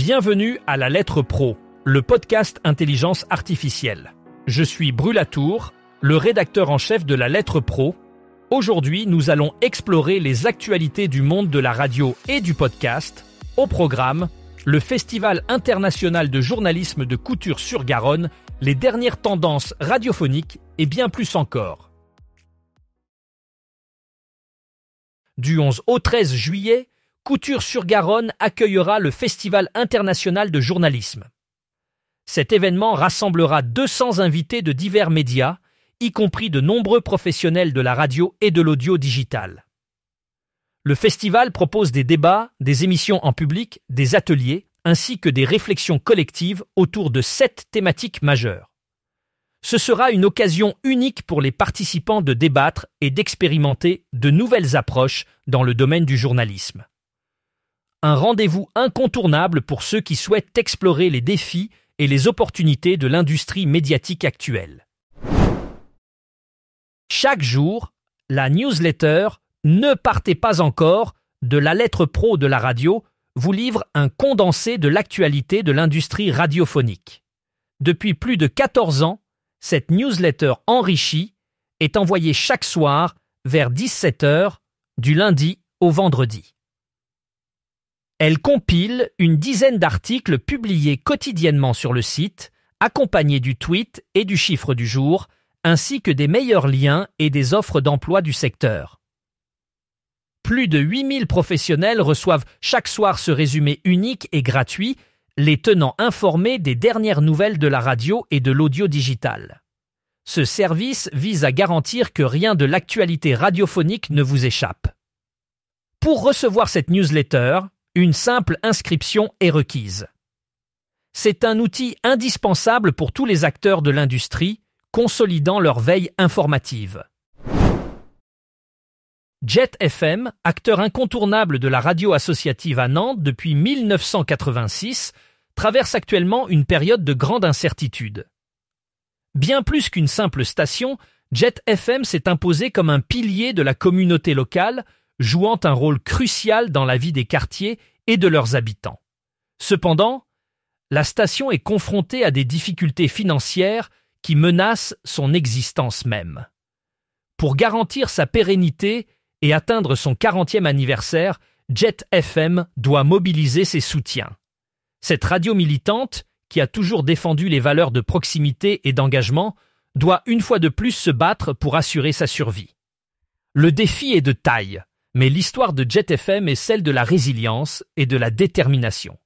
Bienvenue à la Lettre Pro, le podcast Intelligence Artificielle. Je suis Brulatour, le rédacteur en chef de la Lettre Pro. Aujourd'hui, nous allons explorer les actualités du monde de la radio et du podcast. Au programme, le Festival international de journalisme de Couture-sur-Garonne, les dernières tendances radiophoniques et bien plus encore. Du 11 au 13 juillet, Couture-sur-Garonne accueillera le Festival international de journalisme. Cet événement rassemblera 200 invités de divers médias, y compris de nombreux professionnels de la radio et de l'audio digital. Le festival propose des débats, des émissions en public, des ateliers, ainsi que des réflexions collectives autour de 7 thématiques majeures. Ce sera une occasion unique pour les participants de débattre et d'expérimenter de nouvelles approches dans le domaine du journalisme. Un rendez-vous incontournable pour ceux qui souhaitent explorer les défis et les opportunités de l'industrie médiatique actuelle. Chaque jour, la newsletter « Ne partez pas encore » de la Lettre Pro de la radio vous livre un condensé de l'actualité de l'industrie radiophonique. Depuis plus de 14 ans, cette newsletter enrichie est envoyée chaque soir vers 17h du lundi au vendredi. Elle compile une dizaine d'articles publiés quotidiennement sur le site, accompagnés du tweet et du chiffre du jour, ainsi que des meilleurs liens et des offres d'emploi du secteur. Plus de 8000 professionnels reçoivent chaque soir ce résumé unique et gratuit, les tenant informés des dernières nouvelles de la radio et de l'audio digital. Ce service vise à garantir que rien de l'actualité radiophonique ne vous échappe. Pour recevoir cette newsletter, une simple inscription est requise. C'est un outil indispensable pour tous les acteurs de l'industrie, consolidant leur veille informative. Jet FM, acteur incontournable de la radio associative à Nantes depuis 1986, traverse actuellement une période de grande incertitude. Bien plus qu'une simple station, Jet FM s'est imposé comme un pilier de la communauté locale, jouant un rôle crucial dans la vie des quartiers et de leurs habitants. Cependant, la station est confrontée à des difficultés financières qui menacent son existence même. Pour garantir sa pérennité et atteindre son 40e anniversaire, Jet FM doit mobiliser ses soutiens. Cette radio militante, qui a toujours défendu les valeurs de proximité et d'engagement, doit une fois de plus se battre pour assurer sa survie. Le défi est de taille, mais l'histoire de Jet FM est celle de la résilience et de la détermination.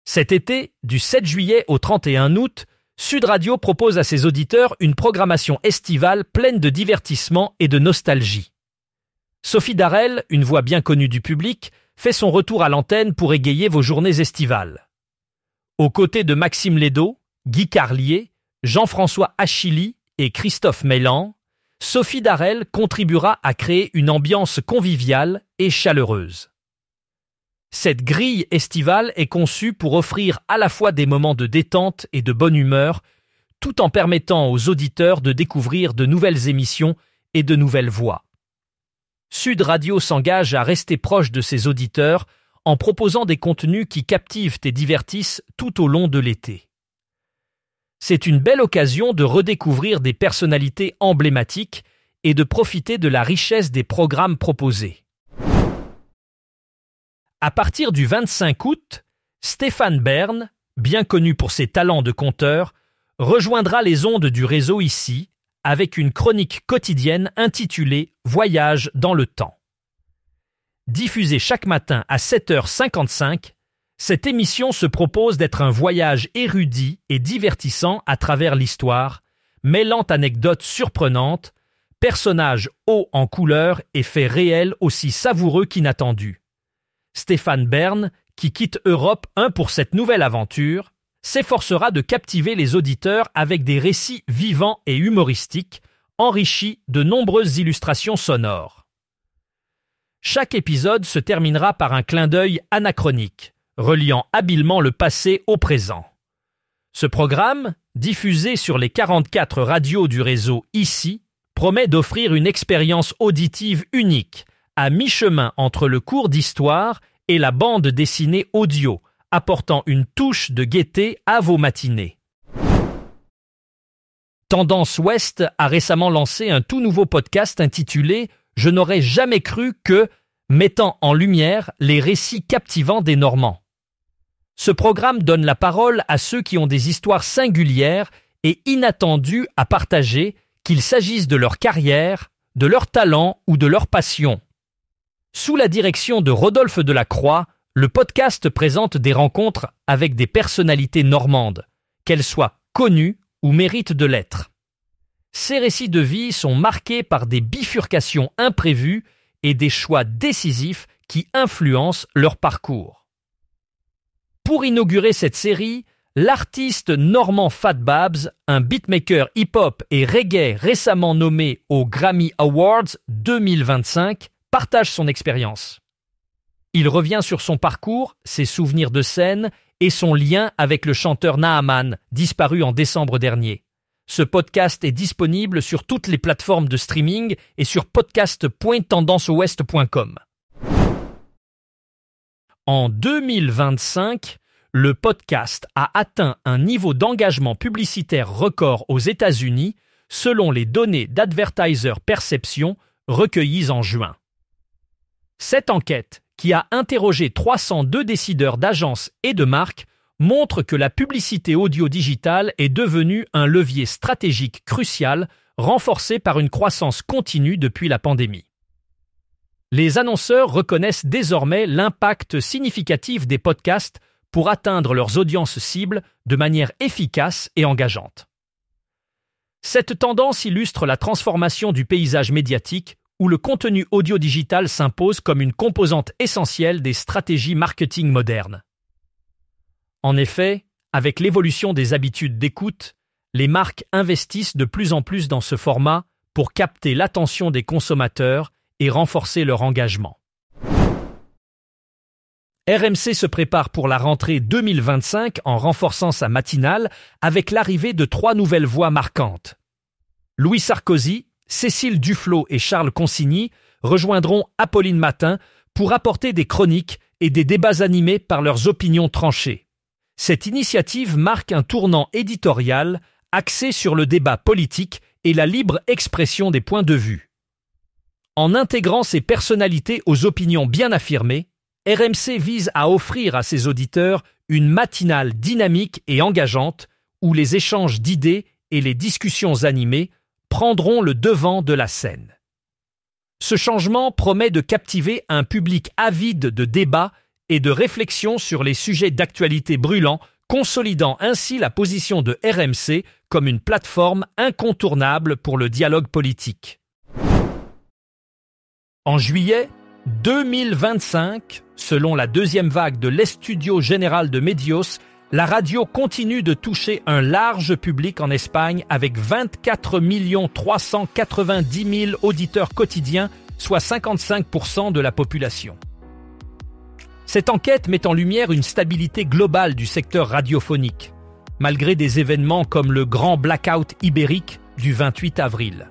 Cet été, du 7 juillet au 31 août, Sud Radio propose à ses auditeurs une programmation estivale pleine de divertissement et de nostalgie. Sophie Darel, une voix bien connue du public, fait son retour à l'antenne pour égayer vos journées estivales. Aux côtés de Maxime Lédo, Guy Carlier, Jean-François Achilly et Christophe Mélan, Sophie Darel contribuera à créer une ambiance conviviale et chaleureuse. Cette grille estivale est conçue pour offrir à la fois des moments de détente et de bonne humeur, tout en permettant aux auditeurs de découvrir de nouvelles émissions et de nouvelles voix. Sud Radio s'engage à rester proche de ses auditeurs en proposant des contenus qui captivent et divertissent tout au long de l'été. C'est une belle occasion de redécouvrir des personnalités emblématiques et de profiter de la richesse des programmes proposés. À partir du 25 août, Stéphane Bern, bien connu pour ses talents de conteur, rejoindra les ondes du réseau ici avec une chronique quotidienne intitulée « Voyage dans le temps ». Diffusée chaque matin à 7h55, cette émission se propose d'être un voyage érudit et divertissant à travers l'histoire, mêlant anecdotes surprenantes, personnages hauts en couleur et faits réels aussi savoureux qu'inattendus. Stéphane Bern, qui quitte Europe 1 pour cette nouvelle aventure, s'efforcera de captiver les auditeurs avec des récits vivants et humoristiques, enrichis de nombreuses illustrations sonores. Chaque épisode se terminera par un clin d'œil anachronique, reliant habilement le passé au présent. Ce programme, diffusé sur les 44 radios du réseau ici, promet d'offrir une expérience auditive unique, à mi-chemin entre le cours d'histoire et la bande dessinée audio, apportant une touche de gaieté à vos matinées. Tendance Ouest a récemment lancé un tout nouveau podcast intitulé « Je n'aurais jamais cru que », mettant en lumière les récits captivants des Normands. Ce programme donne la parole à ceux qui ont des histoires singulières et inattendues à partager, qu'il s'agisse de leur carrière, de leur talent ou de leur passion. Sous la direction de Rodolphe Delacroix, le podcast présente des rencontres avec des personnalités normandes, qu'elles soient connues ou méritent de l'être. Ces récits de vie sont marqués par des bifurcations imprévues et des choix décisifs qui influencent leur parcours. Pour inaugurer cette série, l'artiste normand Fat Babs, un beatmaker hip-hop et reggae récemment nommé aux Grammy Awards 2025, partage son expérience. Il revient sur son parcours, ses souvenirs de scène et son lien avec le chanteur Naaman, disparu en décembre dernier. Ce podcast est disponible sur toutes les plateformes de streaming et sur podcast.tendanceouest.com. En 2025, le podcast a atteint un niveau d'engagement publicitaire record aux États-Unis selon les données d'Advertiser Perception recueillies en juin. Cette enquête, qui a interrogé 302 décideurs d'agences et de marques, montre que la publicité audio digitale est devenue un levier stratégique crucial, renforcé par une croissance continue depuis la pandémie. Les annonceurs reconnaissent désormais l'impact significatif des podcasts pour atteindre leurs audiences cibles de manière efficace et engageante. Cette tendance illustre la transformation du paysage médiatique où le contenu audio digital s'impose comme une composante essentielle des stratégies marketing modernes. En effet, avec l'évolution des habitudes d'écoute, les marques investissent de plus en plus dans ce format pour capter l'attention des consommateurs et renforcer leur engagement. RMC se prépare pour la rentrée 2025 en renforçant sa matinale avec l'arrivée de 3 nouvelles voix marquantes. Louis Sarkozy, Cécile Duflot et Charles Consigny rejoindront Apolline Matin pour apporter des chroniques et des débats animés par leurs opinions tranchées. Cette initiative marque un tournant éditorial axé sur le débat politique et la libre expression des points de vue. En intégrant ces personnalités aux opinions bien affirmées, RMC vise à offrir à ses auditeurs une matinale dynamique et engageante où les échanges d'idées et les discussions animées prendront le devant de la scène. Ce changement promet de captiver un public avide de débats et de réflexion sur les sujets d'actualité brûlants, consolidant ainsi la position de RMC comme une plateforme incontournable pour le dialogue politique. En juillet 2025, selon la deuxième vague de l'Estudio Général de Medios, la radio continue de toucher un large public en Espagne avec 24 390 000 auditeurs quotidiens, soit 55% de la population. Cette enquête met en lumière une stabilité globale du secteur radiophonique, malgré des événements comme le grand blackout ibérique du 28 avril.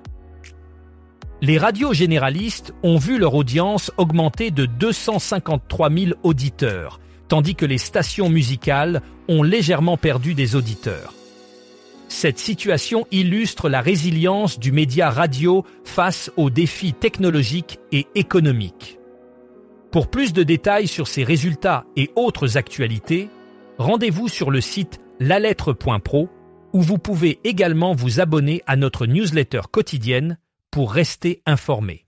Les radios généralistes ont vu leur audience augmenter de 253 000 auditeurs, tandis que les stations musicales ont légèrement perdu des auditeurs. Cette situation illustre la résilience du média radio face aux défis technologiques et économiques. Pour plus de détails sur ces résultats et autres actualités, rendez-vous sur le site lalettre.pro où vous pouvez également vous abonner à notre newsletter quotidienne pour rester informé.